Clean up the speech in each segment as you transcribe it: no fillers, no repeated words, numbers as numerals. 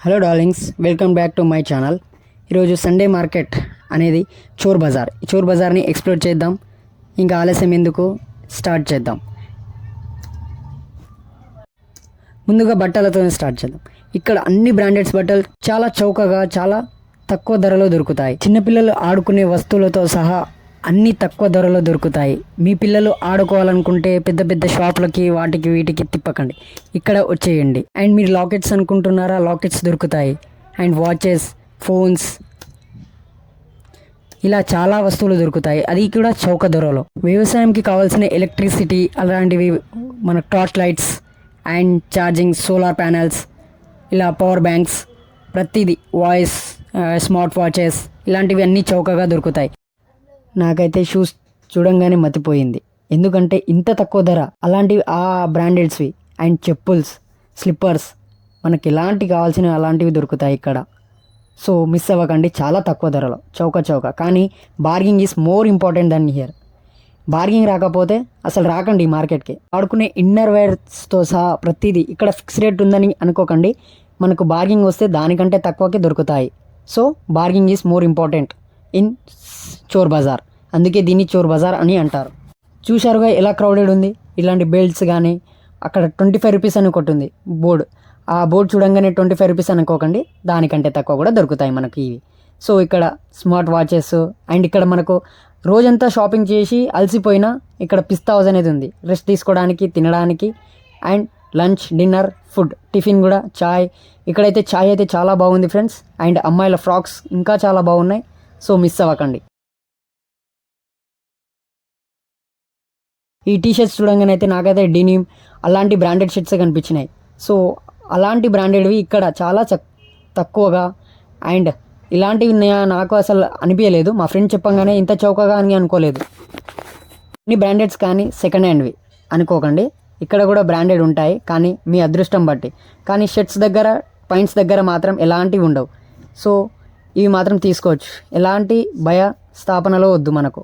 Hello darlings, welcome back to my channel. ఈరోజు Sunday market అనేది చోర్ బజార్. ఈ చోర్ బజార్ని ఎక్స్ప్లోర్ చేద్దాం. ఇంకా ఆలస్యం ఎందుకు, స్టార్ట్ చేద్దాం. ముందుగా బట్టలతో స్టార్ట్ చేద్దాం. ఇక్కడ అన్ని బ్రాండెడ్స్ బట్టలు చాలా చౌకగా, చాలా తక్కువ ధరలో దొరుకుతాయి. చిన్నపిల్లలు ఆడుకునే వస్తువులతో సహా అన్నీ తక్కువ ధరలో దొరుకుతాయి. మీ పిల్లలు ఆడుకోవాలనుకుంటే పెద్ద పెద్ద షాపులకి వాటికి వీటికి తిప్పకండి, ఇక్కడ వచ్చేయండి. అండ్ మీరు లాకెట్స్ అనుకుంటున్నారా, లాకెట్స్ దొరుకుతాయి. అండ్ వాచెస్, ఫోన్స్, ఇలా చాలా వస్తువులు దొరుకుతాయి, అది కూడా చౌక ధరలో. వ్యవసాయంకి కావాల్సిన ఎలక్ట్రిసిటీ అలాంటివి, మన torch lights and charging solar panels, ఇలా పవర్ బ్యాంక్స్, ప్రతిదీ, వాయిస్, స్మార్ట్ వాచెస్, ఇలాంటివి అన్నీ చౌకగా దొరుకుతాయి. నాకైతే షూస్ చూడంగానే మతిపోయింది, ఎందుకంటే ఇంత తక్కువ ధర, అలాంటివి ఆ బ్రాండెడ్స్వి. అండ్ చెప్పుల్స్, స్లిప్పర్స్, మనకి ఎలాంటి కావాల్సిన అలాంటివి దొరుకుతాయి ఇక్కడ. సో మిస్ అవ్వకండి, చాలా తక్కువ ధరలో, చౌక. కానీ bargaining is more important than here. Bargaining రాకపోతే అసలు రాకండి ఈ మార్కెట్కి. ఆడుకునే ఇన్నర్ వేర్స్తో సహా ప్రతిదీ ఇక్కడ ఫిక్స్ రేట్ ఉందని అనుకోకండి. మనకు బార్గింగ్ వస్తే దానికంటే తక్కువకే దొరుకుతాయి. So bargaining is more important in Chor Bazaar. అందుకే దీన్ని చోర్ బజార్ అని అంటారు. చూశారుగా ఎలా క్రౌడెడ్ ఉంది. ఇలాంటి బెల్ట్స్ కానీ, అక్కడ 25 రూపీస్ అని ఒకటి ఉంది బోర్డు. ఆ బోర్డు చూడంగానే 25 రూపీస్ అనుకోకండి, దానికంటే తక్కువ కూడా దొరుకుతాయి మనకి ఇవి. సో ఇక్కడ స్మార్ట్ వాచెస్. అండ్ ఇక్కడ మనకు రోజంతా షాపింగ్ చేసి అలసిపోయినా ఇక్కడ పిస్తా హౌస్ అనేది ఉంది, రెస్ట్ తీసుకోవడానికి, తినడానికి. And lunch, dinner, food, tiffin కూడా, చాయ్. ఇక్కడైతే చాయ్ అయితే చాలా బాగుంది ఫ్రెండ్స్. అండ్ అమ్మాయిల ఫ్రాక్స్ ఇంకా చాలా బాగున్నాయి. సో మిస్ అవ్వకండి. ఈ టీ షర్ట్స్ చూడంగానే అయితే నాకైతే డెనిమ్ అలాంటి బ్రాండెడ్ షర్ట్సే కనిపించినాయి. సో అలాంటి బ్రాండెడ్వి ఇక్కడ చాలా తక్కువగా. అండ్ ఇలాంటివి నాకు అసలు అనిపించలేదు. మా ఫ్రెండ్ చెప్పంగానే ఇంత చౌకగా అని అనుకోలేదు. అన్ని బ్రాండెడ్స్ కానీ సెకండ్ హ్యాండ్వి అనుకోకండి, ఇక్కడ కూడా బ్రాండెడ్ ఉంటాయి, కానీ మీ అదృష్టం బట్టి. కానీ షర్ట్స్ దగ్గర, పాయింట్స్ దగ్గర మాత్రం ఎలాంటివి ఉండవు. సో ఇవి మాత్రం తీసుకోవచ్చు, ఎలాంటి భయ స్థాపనలో వద్దు మనకు.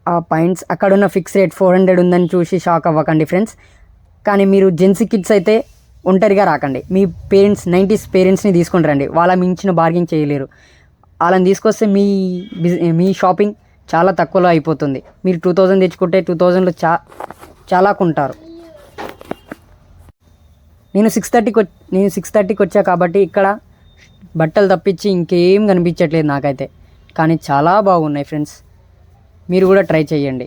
ఆ పాయింట్స్ అక్కడున్న ఫిక్స్ రేట్ 400 ఉందని చూసి షాక్ అవ్వకండి ఫ్రెండ్స్. కానీ మీరు జెన్సీ కిడ్స్ అయితే ఒంటరిగా రాకండి, మీ పేరెంట్స్, 90s పేరెంట్స్ని తీసుకొని రండి. వాళ్ళ మించిన బార్గింగ్ చేయలేరు. వాళ్ళని తీసుకొస్తే మీ షాపింగ్ చాలా తక్కువలో అయిపోతుంది. మీరు 2000 తెచ్చుకుంటే 2000లో చాలా కొంటారు. నేను 6:30కి వచ్చా కాబట్టి ఇక్కడ బట్టలు తప్పించి ఇంకేం కనిపించట్లేదు నాకైతే. కానీ చాలా బాగున్నాయి ఫ్రెండ్స్, మీరు కూడా ట్రై చేయండి.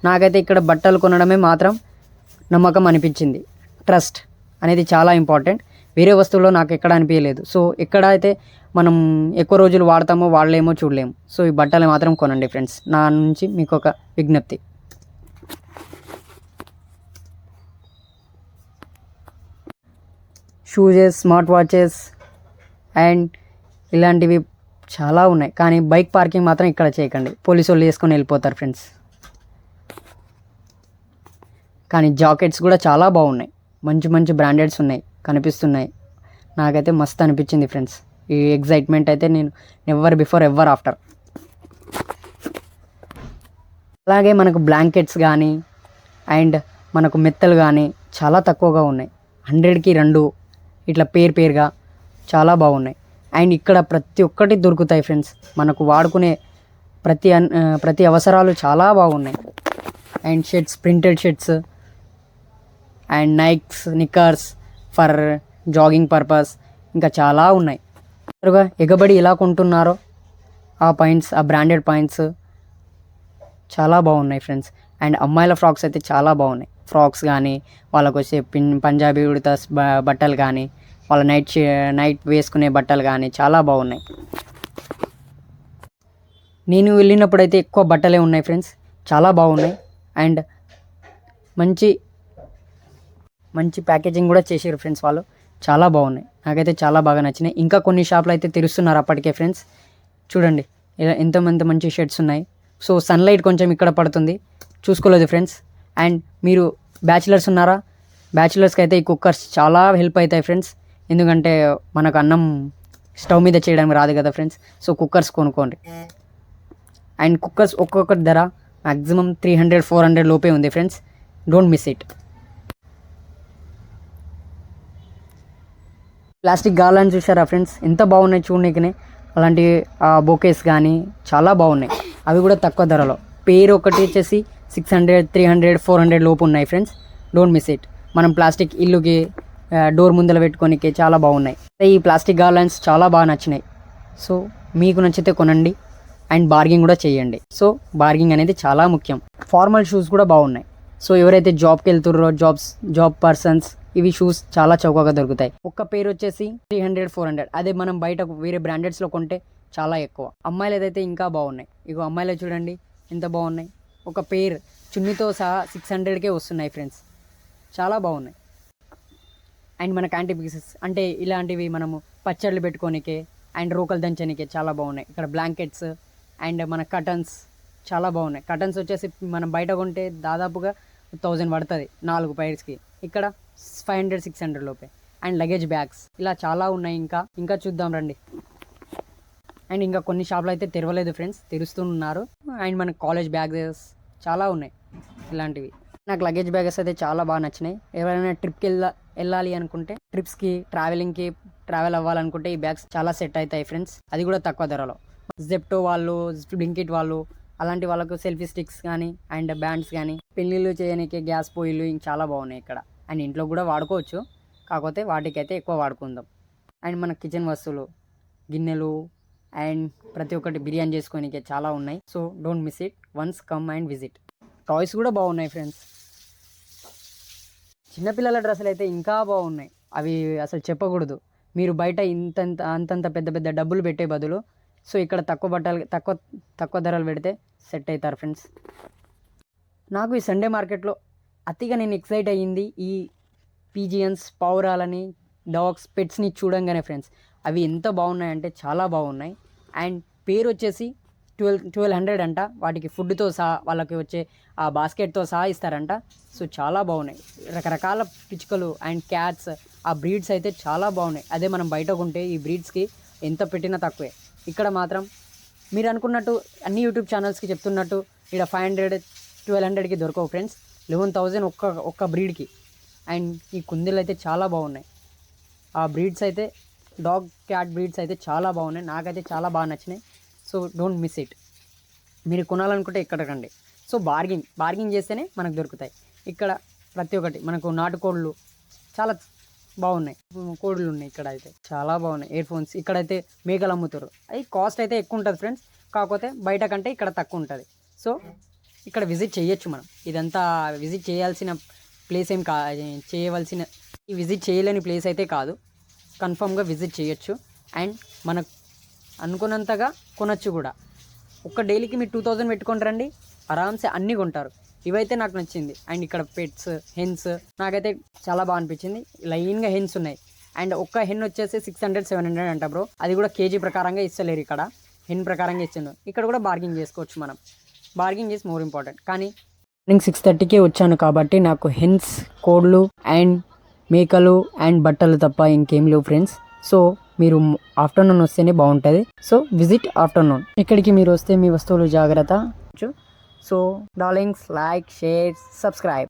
నాకైతే ఇక్కడ బట్టలు కొనడమే మాత్రం నమ్మకం అనిపించింది. ట్రస్ట్ అనేది చాలా ఇంపార్టెంట్. వేరే వస్తువుల్లో నాకు ఎక్కడ అనిపించలేదు. సో ఎక్కడ అయితే మనం ఎక్కువ రోజులు వాడతామో వాడలేమో చూడలేము. సో ఈ బట్టలు మాత్రం కొనండి ఫ్రెండ్స్, నా నుంచి మీకు ఒక విజ్ఞప్తి. షూజెస్, స్మార్ట్ వాచెస్ అండ్ ఇలాంటివి చాలా ఉన్నాయి. కానీ బైక్ పార్కింగ్ మాత్రం ఇక్కడ చేయకండి, పోలీసు వాళ్ళు వేసుకొని వెళ్ళిపోతారు ఫ్రెండ్స్. కానీ జాకెట్స్ కూడా చాలా బాగున్నాయి, మంచి బ్రాండెడ్స్ ఉన్నాయి, కనిపిస్తున్నాయి. నాకైతే మస్తు అనిపించింది ఫ్రెండ్స్. ఈ ఎగ్జైట్మెంట్ అయితే నేను నెవర్ బిఫోర్ ఎవర్ ఆఫ్టర్. అలాగే మనకు బ్లాంకెట్స్ కానీ అండ్ మనకు మెత్తలు కానీ చాలా తక్కువగా ఉన్నాయి. 100కి 2 ఇట్లా పేరుగా చాలా బాగున్నాయి. అండ్ ఇక్కడ ప్రతి ఒక్కటి దొరుకుతాయి ఫ్రెండ్స్. మనకు వాడుకునే ప్రతి అవసరాలు చాలా బాగున్నాయి. And shirts, printed shirts and Nikes, knickers for jogging purpose, ఇంకా చాలా ఉన్నాయి. ఎగబడి ఎలా కొంటున్నారో ఆ పాయింట్స్, ఆ బ్రాండెడ్ పాయింట్స్ చాలా బాగున్నాయి ఫ్రెండ్స్. అండ్ అమ్మాయిల ఫ్రాక్స్ అయితే చాలా బాగున్నాయి. ఫ్రాక్స్ కానీ, వాళ్ళకు వచ్చే పంజాబీ ఉడత బట్టలు కానీ, వాళ్ళ నైట్ వేసుకునే బట్టలు కానీ చాలా బాగున్నాయి. నేను వెళ్ళినప్పుడైతే ఎక్కువ బట్టలే ఉన్నాయి ఫ్రెండ్స్, చాలా బాగున్నాయి. అండ్ మంచి ప్యాకేజింగ్ కూడా చేసారు ఫ్రెండ్స్ వాళ్ళు, చాలా బాగున్నాయి. నాకైతే చాలా బాగా నచ్చినాయి. ఇంకా కొన్ని షాపులు అయితే తెరుస్తున్నారు అప్పటికే ఫ్రెండ్స్. చూడండి ఎంతమంది మంచి షర్ట్స్ ఉన్నాయి. సో సన్లైట్ కొంచెం ఇక్కడ పడుతుంది, చూసుకోలేదు ఫ్రెండ్స్. అండ్ మీరు బ్యాచిలర్స్ ఉన్నారా, బ్యాచిలర్స్కి అయితే ఈ కుక్కర్స్ చాలా హెల్ప్ అవుతాయి ఫ్రెండ్స్. ఎందుకంటే మనకు అన్నం స్టవ్ మీద చేయడానికి రాదు కదా ఫ్రెండ్స్. సో కుక్కర్స్ కొనుక్కోండి. అండ్ కుక్కర్స్ ఒక్కొక్కటి ధర మ్యాక్సిమం 300-400 లోపే ఉంది friends, don't miss it. Plastic garlands చూసారా ఫ్రెండ్స్, ఎంత బాగున్నాయి చూడనీకనే. అలాంటి బొకేస్ కానీ చాలా బాగున్నాయి, అవి కూడా తక్కువ ధరలో. పేరు ఒకటి వచ్చేసి 600, 300, 400 లోపు ఉన్నాయి ఫ్రెండ్స్. Don't miss it. మనం ప్లాస్టిక్ ఇల్లుకి డోర్ ముందర పెట్టుకోనికి చాలా బాగున్నాయి. ఈ ప్లాస్టిక్ గార్లాండ్స్ చాలా బాగా నచ్చినాయి. సో మీకు నచ్చితే కొనండి అండ్ బార్గింగ్ కూడా చేయండి. సో బార్గింగ్ అనేది చాలా ముఖ్యం. ఫార్మల్ షూస్ కూడా బాగున్నాయి. సో ఎవరైతే జాబ్కి వెళ్తున్నారో జాబ్ పర్సన్స్, ఇవి షూస్ చాలా చౌకగా దొరుకుతాయి. ఒక్క పేరు వచ్చేసి 300, 400. అదే మనం బయట వేరే బ్రాండెడ్స్లో కొంటే చాలా ఎక్కువ. అమ్మాయిలు ఏదైతే ఇంకా బాగున్నాయి. ఇగో అమ్మాయిలు చూడండి ఎంత బాగున్నాయి. ఒక పేరు చున్నీతో సహా 600కే వస్తున్నాయి ఫ్రెండ్స్, చాలా బాగున్నాయి. అండ్ మన క్యాంటీ పీసెస్ అంటే ఇలాంటివి మనము పచ్చళ్ళు పెట్టుకోనికే అండ్ రోకలు దంచనికే చాలా బాగున్నాయి. ఇక్కడ బ్లాంకెట్స్ అండ్ మన కటన్స్ చాలా బాగున్నాయి. కటన్స్ వచ్చేసి మనం బయట కొంటే దాదాపుగా 1000 పడుతుంది 4 పైర్స్కి, ఇక్కడ 500, 600 లోపే. అండ్ లగేజ్ బ్యాగ్స్ ఇలా చాలా ఉన్నాయి. ఇంకా చూద్దాం రండి. అండ్ ఇంకా కొన్ని షాపులు అయితే తెరవలేదు ఫ్రెండ్స్, తెరుస్తున్నారు. అండ్ మన కాలేజ్ బ్యాగ్స్ చాలా ఉన్నాయి ఇలాంటివి. నాకు లగేజ్ బ్యాగ్స్ అయితే చాలా బాగా నచ్చినాయి. ఎవరైనా ట్రిప్కి వెళ్ళాలి అనుకుంటే, ట్రిప్స్కి ట్రావెల్ అవ్వాలనుకుంటే ఈ బ్యాగ్స్ చాలా సెట్ అవుతాయి ఫ్రెండ్స్, అది కూడా తక్కువ ధరలో. జెప్టో వాళ్ళు, బ్లింకిట్ వాళ్ళు, అలాంటి వాళ్ళకు సెల్ఫీ స్టిక్స్ కానీ అండ్ బ్యాండ్స్ కానీ, పెళ్ళిళ్ళు చేయడానికి గ్యాస్ పొయ్యిలు ఇంక చాలా బాగున్నాయి ఇక్కడ. అండ్ ఇంట్లో కూడా వాడుకోవచ్చు, కాకపోతే వాటికైతే ఎక్కువ వాడుకుందాం. అండ్ మన కిచెన్ వస్తువులు, గిన్నెలు అండ్ ప్రతి ఒక్కటి బిర్యానీ చేసుకోనికి చాలా ఉన్నాయి. So don't miss it, once come and visit. Toys కూడా బాగున్నాయి ఫ్రెండ్స్. చిన్నపిల్లల డ్రెస్సులు అయితే ఇంకా బాగున్నాయి, అవి అసలు చెప్పకూడదు. మీరు బయట అంతంత పెద్ద పెద్ద డబ్బులు పెట్టే బదులు సో ఇక్కడ తక్కువ ధరలు పెడితే సెట్ అవుతారు ఫ్రెండ్స్. నాకు ఈ సండే మార్కెట్లో అతిగా నేను ఎక్సైట్ అయ్యింది ఈ పీజియన్స్, పావురాలని, డాగ్స్, పెట్స్ని చూడంగానే ఫ్రెండ్స్. అవి ఎంత బాగున్నాయంటే చాలా బాగున్నాయి. అండ్ పేరు వచ్చేసి 1200 అంట. వాటికి ఫుడ్తో సహా వాళ్ళకి వచ్చే ఆ బాస్కెట్తో సహా ఇస్తారంట. సో చాలా బాగున్నాయి. రకరకాల పిచ్చుకలు అండ్ క్యాట్స్, ఆ బ్రీడ్స్ అయితే చాలా బాగున్నాయి. అదే మనం బయట కొంటే ఈ బ్రీడ్స్కి ఎంత పెట్టినా తక్కువే. ఇక్కడ మాత్రం మీరు అనుకున్నట్టు అన్ని యూట్యూబ్ ఛానల్స్కి చెప్తున్నట్టు ఇక్కడ 500, 1200కి దొరకవు ఫ్రెండ్స్, 11,000 ఒక్క బ్రీడ్కి. అండ్ ఈ కుందేలు అయితే చాలా బాగున్నాయి. ఆ బ్రీడ్స్ అయితే డాగ్, క్యాట్ బ్రీడ్స్ అయితే చాలా బాగున్నాయి, నాకైతే చాలా బాగా నచ్చినాయి. So don't miss it. మీరు కొనాలనుకుంటే ఇక్కడ రండి. సో బార్గింగ్ చేస్తేనే మనకు దొరుకుతాయి. ఇక్కడ ప్రతి ఒక్కటి మనకు నాటుకోళ్ళు చాలా బాగున్నాయి, కోడులు ఉన్నాయి. ఇక్కడ అయితే చాలా బాగున్నాయి. ఇయర్ ఫోన్స్ ఇక్కడైతే మేకలు అమ్ముతారు. అవి కాస్ట్ అయితే ఎక్కువ ఉంటుంది ఫ్రెండ్స్, కాకపోతే బయట కంటే ఇక్కడ తక్కువ ఉంటుంది. సో ఇక్కడ విజిట్ చేయొచ్చు మనం. ఇదంతా విజిట్ చేయాల్సిన ప్లేస్ ఏం విజిట్ చేయలేని ప్లేస్ అయితే కాదు, కన్ఫామ్గా విజిట్ చేయొచ్చు. అండ్ మనకు అనుకున్నంతగా కొనొచ్చు కూడా. ఒక్క డైలీకి మీరు 2000 పెట్టుకొని రండి, ఆరామ్సే అన్నీ కొంటారు. ఇవైతే నాకు నచ్చింది. అండ్ ఇక్కడ పెట్స్, హెన్స్ నాకైతే చాలా బాగా అనిపించింది. లైన్గా హెన్స్ ఉన్నాయి. అండ్ ఒక్క హెన్ వచ్చేసి 600, 700 అంట బ్రో. అది కూడా కేజీ ప్రకారంగా ఇస్తలేరు, ఇక్కడ హెన్ ప్రకారంగా ఇచ్చిండు. ఇక్కడ కూడా బార్గింగ్ చేసుకోవచ్చు మనం. Bargaining is more important. కానీ నేను 6:30కే వచ్చాను కాబట్టి నాకు హెన్స్, కోడ్లు అండ్ మేకలు అండ్ బట్టలు తప్ప ఇంకేం లేవు ఫ్రెండ్స్. సో మీరు ఆఫ్టర్నూన్ వస్తేనే బాగుంటుంది. So visit afternoon. ఇక్కడికి మీరు వస్తే మీ వస్తువులు జాగ్రత్త. So darlings, like, share, subscribe.